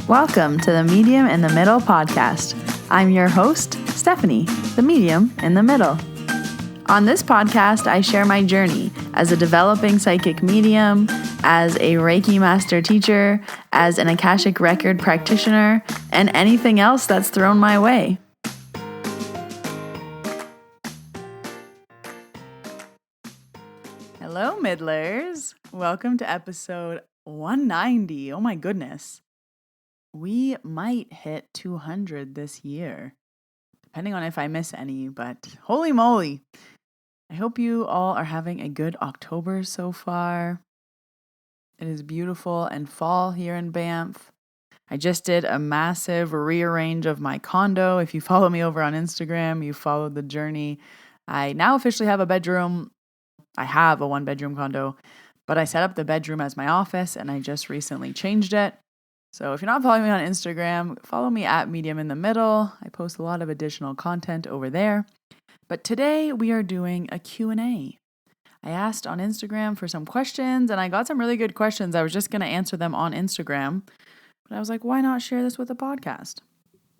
Welcome to the Medium in the Middle podcast. I'm your host, Stephanie, the Medium in the Middle. On this podcast, I share my journey as a developing psychic medium, as a Reiki master teacher, as an Akashic Record practitioner, and anything else that's thrown my way. Hello, Middlers. Welcome to episode 190. Oh my goodness. We might hit 200 this year, depending on if I miss any, but holy moly. I hope you all are having a good October so far. It is beautiful and fall here in Banff. I just did a massive rearrange of my condo. If you follow me over on Instagram, you followed the journey. I now officially have a bedroom. I have a one-bedroom condo, but I set up the bedroom as my office and I just recently changed it. So if you're not following me on Instagram, follow me at Medium in the Middle. I post a lot of additional content over there. But today we are doing a Q&A. I asked on Instagram for some questions and I got some really good questions. I was just going to answer them on Instagram, but I was like, why not share this with a podcast?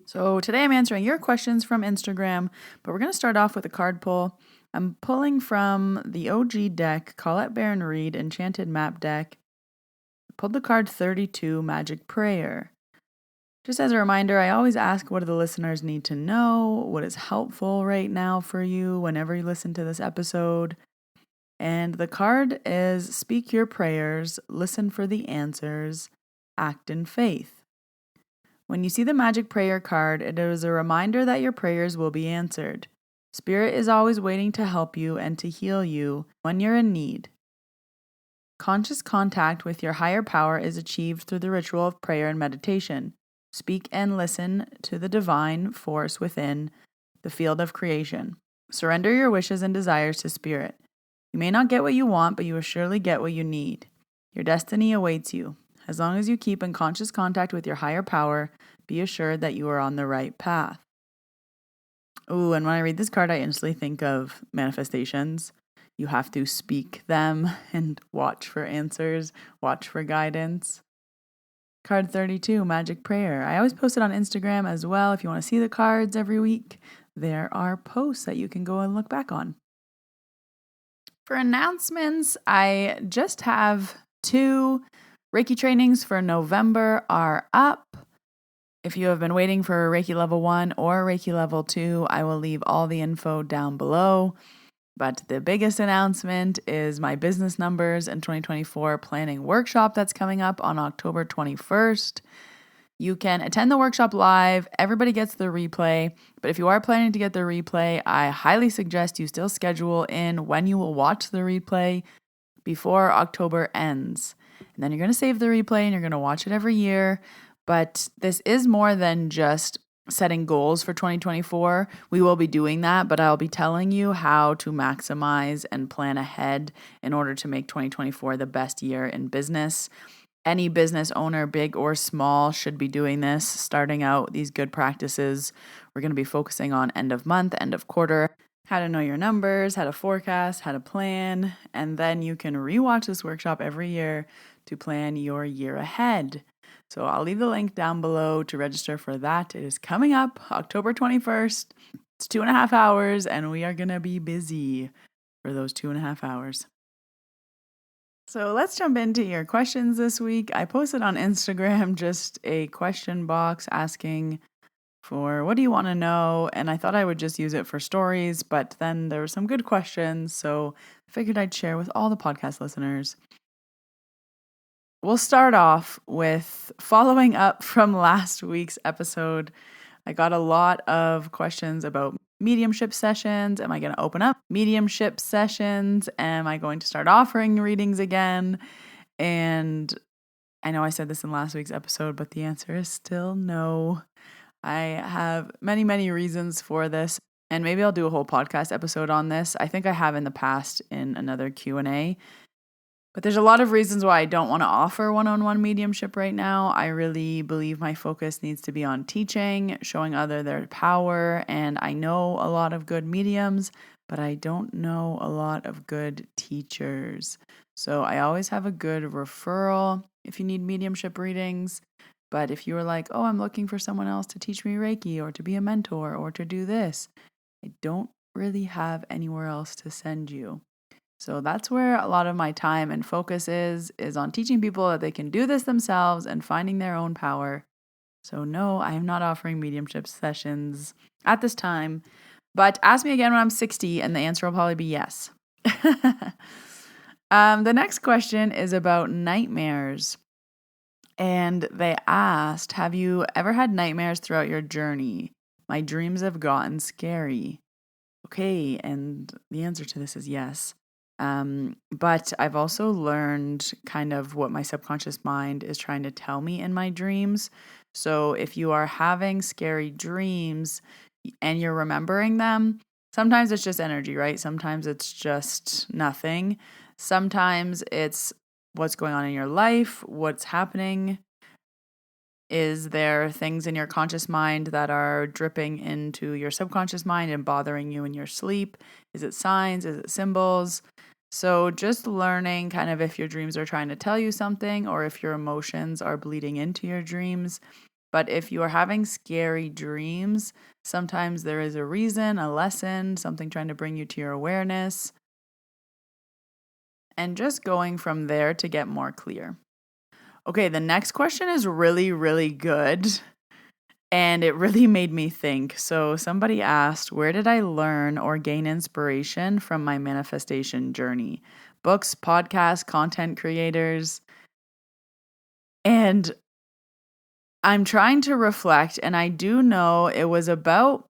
So today I'm answering your questions from Instagram, but we're going to start off with a card pull. I'm pulling from the OG deck, Colette Baron Reed Enchanted Map deck. Pulled the card 32, Magic Prayer. Just as a reminder, I always ask what do the listeners need to know, what is helpful right now for you whenever you listen to this episode. And the card is speak your prayers, listen for the answers, act in faith. When you see the Magic Prayer card, it is a reminder that your prayers will be answered. Spirit is always waiting to help you and to heal you when you're in need. Conscious contact with your higher power is achieved through the ritual of prayer and meditation. Speak and listen to the divine force within the field of creation. Surrender your wishes and desires to Spirit. You may not get what you want, but you will surely get what you need. Your destiny awaits you. As long as you keep in conscious contact with your higher power, be assured that you are on the right path. Ooh, and when I read this card, I instantly think of manifestations. You have to speak them and watch for answers, watch for guidance. Card 32, Magic Prayer. I always post it on Instagram as well. If you want to see the cards every week, there are posts that you can go and look back on. For announcements, I just have 2 Reiki trainings for November are up. If you have been waiting for Reiki Level 1 or Reiki Level 2, I will leave all the info down below. But the biggest announcement is my business numbers in 2024 planning workshop that's coming up on October 21st. You can attend the workshop live. Everybody gets the replay. But if you are planning to get the replay, I highly suggest you still schedule in when you will watch the replay before October ends. And then you're going to save the replay and you're going to watch it every year. But this is more than just setting goals for 2024. We will be doing that, but I'll be telling you how to maximize and plan ahead in order to make 2024 the best year in business. Any business owner, big or small, should be doing this, starting out these good practices. We're going to be focusing on end of month, end of quarter, how to know your numbers, how to forecast, how to plan, and then you can rewatch this workshop every year to plan your year ahead. So I'll leave the link down below to register for that. It is coming up October 21st. It's 2.5 hours and we are going to be busy for those 2.5 hours. So let's jump into your questions this week. I posted on Instagram just a question box asking for what do you want to know? And I thought I would just use it for stories, but then there were some good questions. So I figured I'd share with all the podcast listeners. We'll start off with following up from last week's episode. I got a lot of questions about mediumship sessions. Am I going to open up mediumship sessions? Am I going to start offering readings again? And I know I said this in last week's episode, but the answer is still no. I have many, many reasons for this. And maybe I'll do a whole podcast episode on this. I think I have in the past in another Q&A. But there's a lot of reasons why I don't want to offer one-on-one mediumship right now. I really believe my focus needs to be on teaching, showing others their power, and I know a lot of good mediums, but I don't know a lot of good teachers. So I always have a good referral if you need mediumship readings. But if you were like, oh, I'm looking for someone else to teach me Reiki or to be a mentor or to do this, I don't really have anywhere else to send you. So that's where a lot of my time and focus is on teaching people that they can do this themselves and finding their own power. So no, I am not offering mediumship sessions at this time, but ask me again when I'm 60 and the answer will probably be yes. The next question is about nightmares. And they asked, have you ever had nightmares throughout your journey? My dreams have gotten scary. Okay, and the answer to this is yes. But I've also learned kind of what my subconscious mind is trying to tell me in my dreams. So if you are having scary dreams and you're remembering them, sometimes it's just energy, right? Sometimes it's just nothing. Sometimes it's what's going on in your life, what's happening. Is there things in your conscious mind that are dripping into your subconscious mind and bothering you in your sleep? Is it signs? Is it symbols? So just learning kind of if your dreams are trying to tell you something or if your emotions are bleeding into your dreams. But if you are having scary dreams, sometimes there is a reason, a lesson, something trying to bring you to your awareness. And just going from there to get more clear. Okay, the next question is really, really good. And it really made me think. So somebody asked, where did I learn or gain inspiration from my manifestation journey? Books, podcasts, content creators. And I'm trying to reflect, and I do know it was about,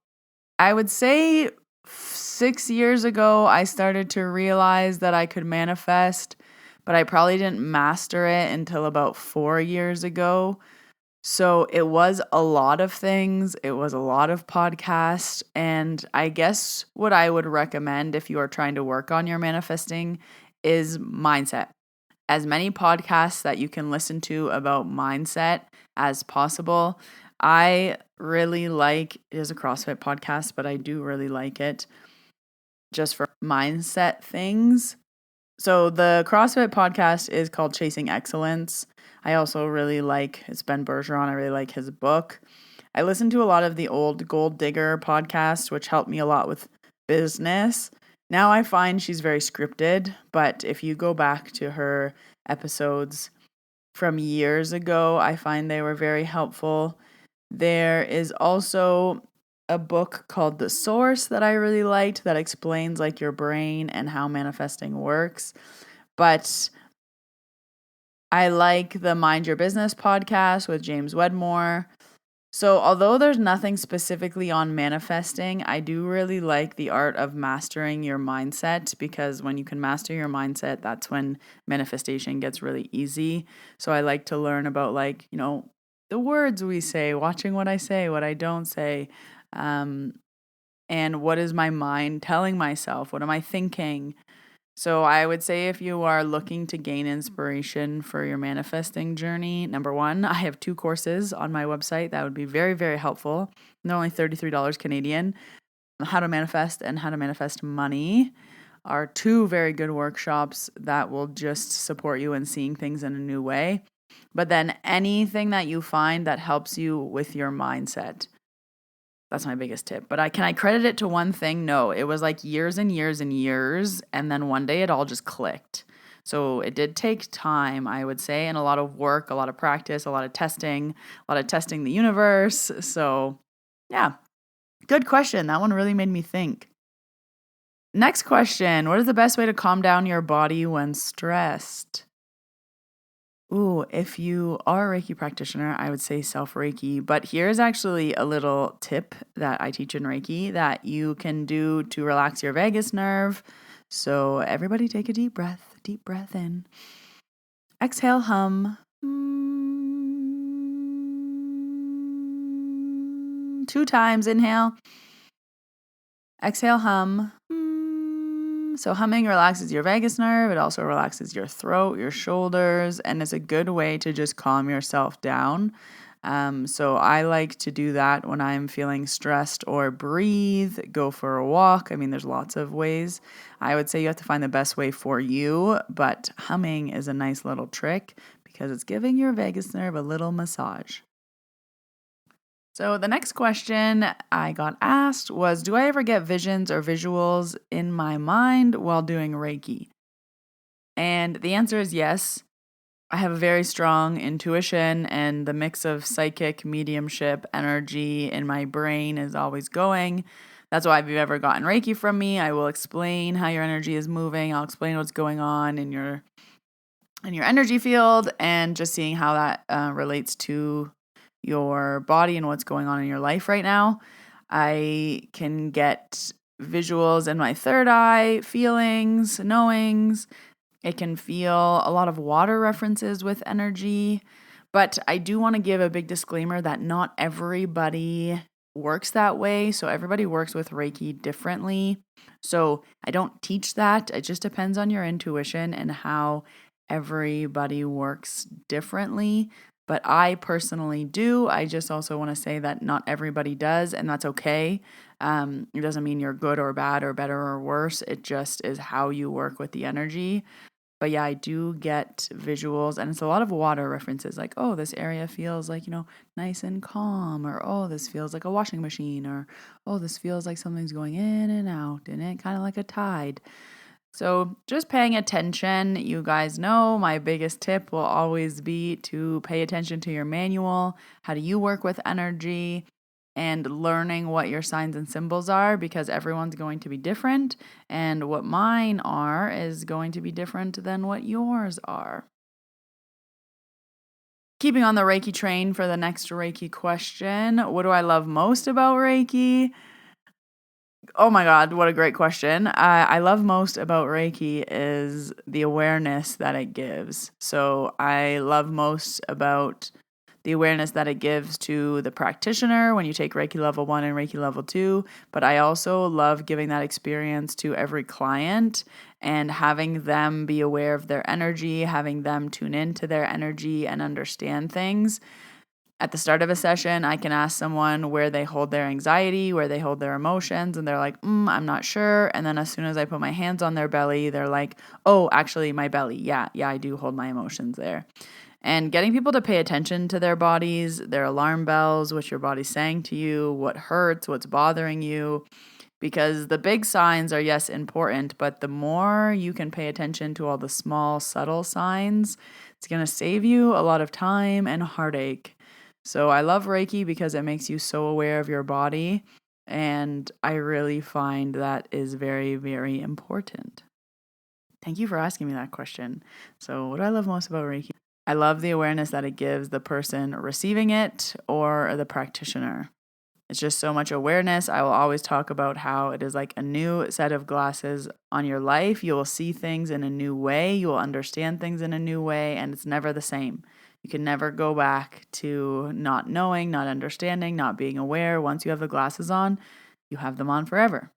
I would say 6 years ago, I started to realize that I could manifest, but I probably didn't master it until about 4 years ago. So it was a lot of things. It was a lot of podcasts. And I guess what I would recommend if you are trying to work on your manifesting is mindset. As many podcasts that you can listen to about mindset as possible. I really like, it is a CrossFit podcast, but I do really like it just for mindset things. So the CrossFit podcast is called Chasing Excellence. I also really like, it's Ben Bergeron. I really like his book. I listen to a lot of the old Gold Digger podcast, which helped me a lot with business. Now I find she's very scripted, but if you go back to her episodes from years ago, I find they were very helpful. There is also a book called The Source that I really liked that explains like your brain and how manifesting works. But I like the Mind Your Business podcast with James Wedmore. So although there's nothing specifically on manifesting, I do really like the art of mastering your mindset, because when you can master your mindset, that's when manifestation gets really easy. So I like to learn about the words we say, watching what I say, what I don't say, and what is my mind telling myself? What am I thinking? So I would say if you are looking to gain inspiration for your manifesting journey, number one, I have 2 courses on my website that would be very, very helpful. They're only $33 Canadian. How to Manifest and How to Manifest Money are 2 very good workshops that will just support you in seeing things in a new way. But then anything that you find that helps you with your mindset. That's my biggest tip. But can I credit it to one thing? No, it was like years and years and years. And then one day it all just clicked. So it did take time, I would say, and a lot of work, a lot of practice, a lot of testing the universe. So yeah, good question. That one really made me think. Next question. What is the best way to calm down your body when stressed? Ooh, if you are a Reiki practitioner, I would say self-Reiki. But here's actually a little tip that I teach in Reiki that you can do to relax your vagus nerve. So everybody take a deep breath in. Exhale, hum. 2 times, inhale. Exhale, hum. So humming relaxes your vagus nerve. It also relaxes your throat, your shoulders, and it's a good way to just calm yourself down. So I like to do that when I'm feeling stressed, or breathe, go for a walk. I mean, there's lots of ways. I would say you have to find the best way for you, but humming is a nice little trick because it's giving your vagus nerve a little massage. So the next question I got asked was, do I ever get visions or visuals in my mind while doing Reiki? And the answer is yes. I have a very strong intuition, and the mix of psychic, mediumship, energy in my brain is always going. That's why if you've ever gotten Reiki from me, I will explain how your energy is moving. I'll explain what's going on in your energy field, and just seeing how that relates to your body and what's going on in your life right now. I can get visuals in my third eye, feelings, knowings. It can feel a lot of water references with energy. But I do want to give a big disclaimer that not everybody works that way. So everybody works with Reiki differently. So I don't teach that. It just depends on your intuition and how everybody works differently. But I personally do. I just also want to say that not everybody does, and that's okay. It doesn't mean you're good or bad or better or worse. It just is how you work with the energy. But yeah, I do get visuals, and it's a lot of water references, like, oh, this area feels like, nice and calm, or oh, this feels like a washing machine, or oh, this feels like something's going in and out, and it kind of like a tide. So just paying attention. You guys know my biggest tip will always be to pay attention to your manual. How do you work with energy? And learning what your signs and symbols are, because everyone's going to be different. And what mine are is going to be different than what yours are. Keeping on the Reiki train for the next Reiki question. What do I love most about Reiki? Oh my God, what a great question. I love most about Reiki is the awareness that it gives. So I love most about the awareness that it gives to the practitioner when you take Reiki level 1 and Reiki level 2. But I also love giving that experience to every client and having them be aware of their energy, having them tune into their energy and understand things. At the start of a session, I can ask someone where they hold their anxiety, where they hold their emotions, and they're like, I'm not sure. And then as soon as I put my hands on their belly, they're like, oh, actually, my belly. Yeah, I do hold my emotions there. And getting people to pay attention to their bodies, their alarm bells, what your body's saying to you, what hurts, what's bothering you. Because the big signs are, yes, important, but the more you can pay attention to all the small, subtle signs, it's going to save you a lot of time and heartache. So I love Reiki because it makes you so aware of your body. And I really find that is very, very important. Thank you for asking me that question. So what do I love most about Reiki? I love the awareness that it gives the person receiving it or the practitioner. It's just so much awareness. I will always talk about how it is like a new set of glasses on your life. You will see things in a new way. You will understand things in a new way, and it's never the same. You can never go back to not knowing, not understanding, not being aware. Once you have the glasses on, you have them on forever.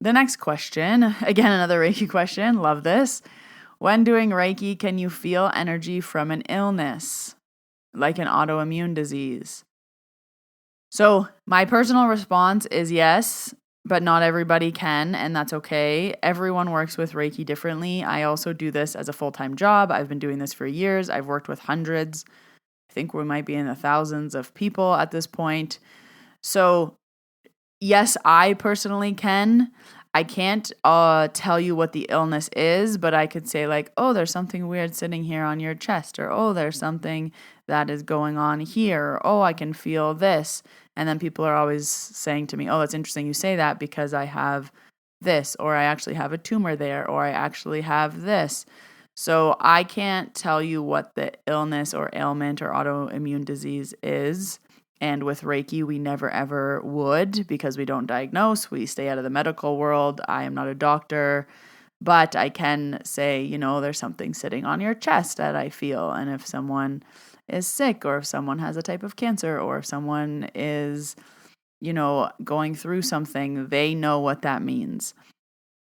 The next question, again, another Reiki question. Love this. When doing Reiki, can you feel energy from an illness, like an autoimmune disease? So my personal response is yes, but not everybody can, and that's okay. Everyone works with Reiki differently. I also do this as a full-time job. I've been doing this for years. I've worked with hundreds. I think we might be in the thousands of people at this point. So yes, I personally can. I can't tell you what the illness is, but I could say like, oh, there's something weird sitting here on your chest, or oh, there's something that is going on here, or oh, I can feel this. And then people are always saying to me, oh, that's interesting you say that because I have this, or I actually have a tumor there, or I actually have this. So I can't tell you what the illness or ailment or autoimmune disease is. And with Reiki, we never ever would, because we don't diagnose. We stay out of the medical world. I am not a doctor, but I can say, there's something sitting on your chest that I feel. And if someone is sick, or if someone has a type of cancer, or if someone is, going through something, they know what that means.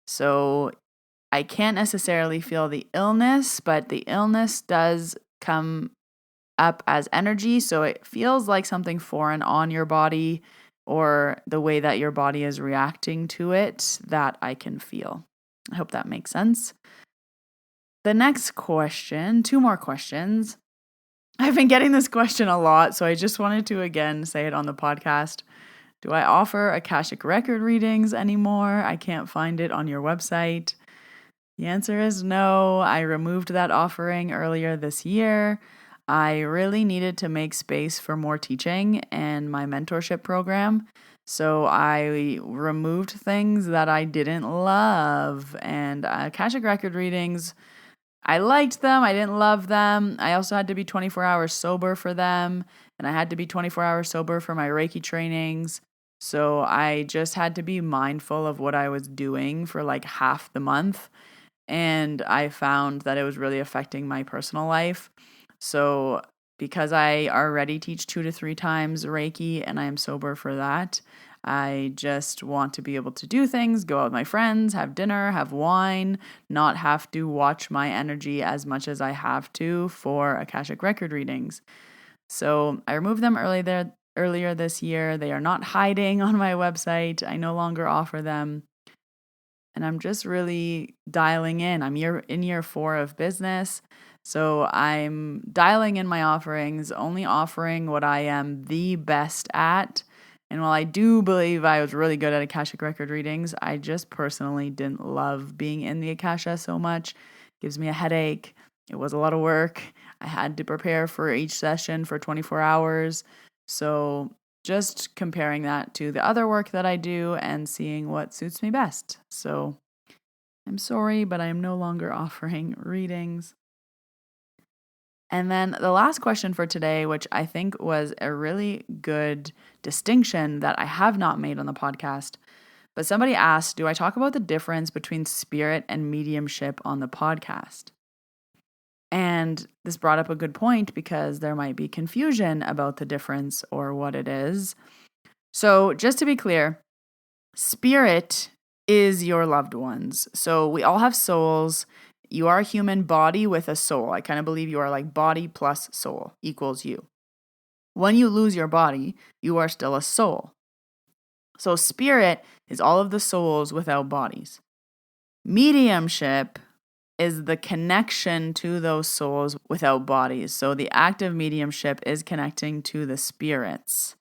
So I can't necessarily feel the illness, but the illness does come up as energy, so it feels like something foreign on your body, or the way that your body is reacting to it, that I can feel. I hope that makes sense. The next question, 2 more questions. I've been getting this question a lot, so I just wanted to again say it on the podcast. Do I offer Akashic Record readings anymore? I can't find it on your website. The answer is no. I removed that offering earlier this year. I really needed to make space for more teaching and my mentorship program. So I removed things that I didn't love. And Akashic Record readings, I liked them. I didn't love them. I also had to be 24 hours sober for them. And I had to be 24 hours sober for my Reiki trainings. So I just had to be mindful of what I was doing for like half the month. And I found that it was really affecting my personal life. So because I already teach 2 to 3 times Reiki and I am sober for that, I just want to be able to do things, go out with my friends, have dinner, have wine, not have to watch my energy as much as I have to for Akashic Record readings. So I removed them earlier this year. They are not hiding on my website. I no longer offer them. And I'm just really dialing in. I'm in year 4 of business. So I'm dialing in my offerings, only offering what I am the best at. And while I do believe I was really good at Akashic Record readings, I just personally didn't love being in the Akasha so much. It gives me a headache. It was a lot of work. I had to prepare for each session for 24 hours. So just comparing that to the other work that I do and seeing what suits me best. So I'm sorry, but I am no longer offering readings. And then the last question for today, which I think was a really good distinction that I have not made on the podcast, but somebody asked, do I talk about the difference between spirit and mediumship on the podcast? And this brought up a good point because there might be confusion about the difference or what it is. So just to be clear, spirit is your loved ones. So we all have souls. You are a human body with a soul. I kind of believe you are like body plus soul equals you. When you lose your body, you are still a soul. So spirit is all of the souls without bodies. Mediumship is the connection to those souls without bodies. So the act of mediumship is connecting to the spirits.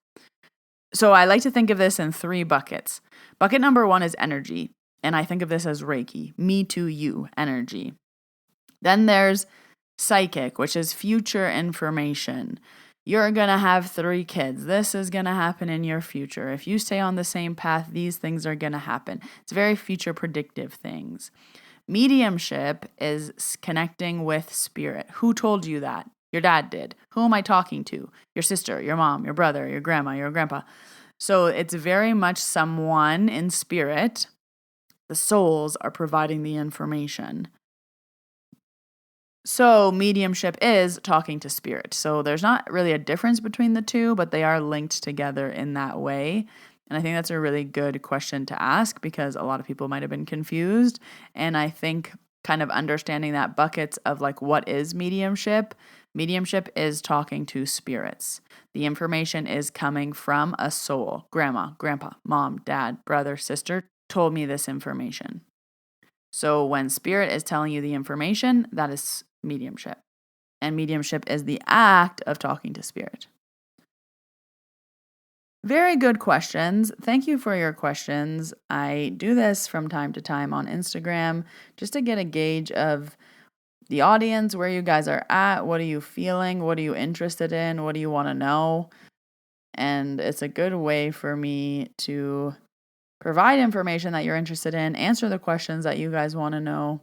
So I like to think of this in 3 buckets. Bucket number 1 is energy. And I think of this as Reiki, me to you energy. Then there's psychic, which is future information. You're going to have 3 kids. This is going to happen in your future. If you stay on the same path, these things are going to happen. It's very future predictive things. Mediumship is connecting with spirit. Who told you that? Your dad did. Who am I talking to? Your sister, your mom, your brother, your grandma, your grandpa. So it's very much someone in spirit. The souls are providing the information. So mediumship is talking to spirit. So there's not really a difference between the two, but they are linked together in that way. And I think that's a really good question to ask because a lot of people might have been confused. And I think kind of understanding that buckets of like what is mediumship. Mediumship is talking to spirits. The information is coming from a soul. Grandma, grandpa, mom, dad, brother, sister told me this information. So when spirit is telling you the information, that is mediumship. And mediumship is the act of talking to spirit. Very good questions. Thank you for your questions. I do this from time to time on Instagram just to get a gauge of the audience, where you guys are at, what are you feeling, what are you interested in, what do you want to know? And it's a good way for me to provide information that you're interested in, answer the questions that you guys want to know.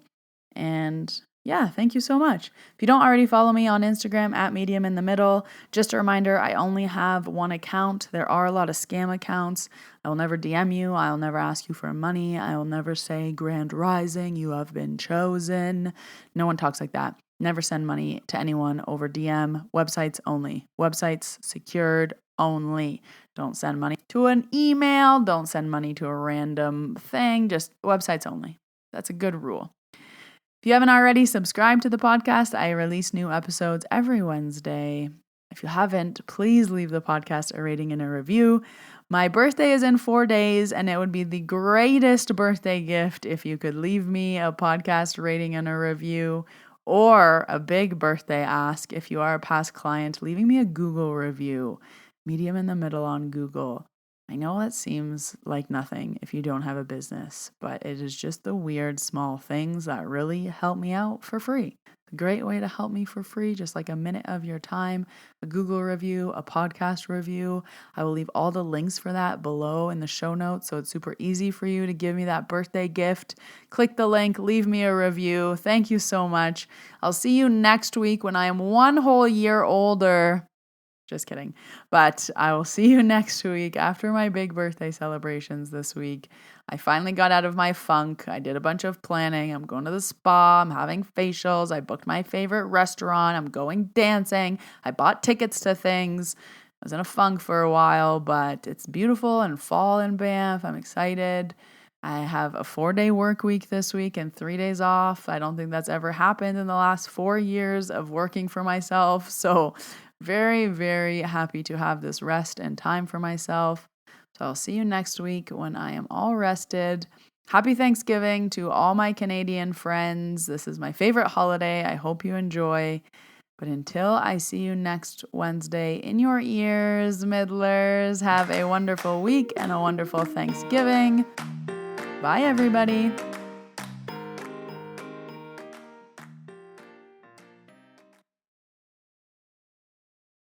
And yeah, thank you so much. If you don't already follow me on Instagram at Medium in the Middle, just a reminder, I only have 1 account. There are a lot of scam accounts. I will never DM you. I'll never ask you for money. I will never say grand rising, you have been chosen. No one talks like that. Never send money to anyone over DM. Websites only. Websites secured only. Don't send money to an email. Don't send money to a random thing. Just websites only. That's a good rule. If you haven't already, subscribe to the podcast. I release new episodes every Wednesday. If you haven't, please leave the podcast a rating and a review. My birthday is in 4 days, and it would be the greatest birthday gift if you could leave me a podcast rating and a review. or a big birthday ask if you are a past client, leaving me a Google review, medium in the middle on Google. I know that seems like nothing if you don't have a business, but it is just the weird small things that really help me out for free. A great way to help me for free, just like a minute of your time, a Google review, a podcast review. I will leave all the links for that below in the show notes, so it's super easy for you to give me that birthday gift. Click the link, leave me a review. Thank you so much. I'll see you next week when I am 1 whole year older. Just kidding. But I will see you next week after my big birthday celebrations this week. I finally got out of my funk. I did a bunch of planning. I'm going to the spa. I'm having facials. I booked my favorite restaurant. I'm going dancing. I bought tickets to things. I was in a funk for a while, but it's beautiful and fall in Banff. I'm excited. I have a 4-day work week this week and 3 days off. I don't think that's ever happened in the last 4 years of working for myself. So very, very happy to have this rest and time for myself. So I'll see you next week when I am all rested. Happy Thanksgiving to all my Canadian friends. This is my favorite holiday. I hope you enjoy. But until I see you next Wednesday in your ears, middlers, have a wonderful week and a wonderful Thanksgiving. Bye, everybody.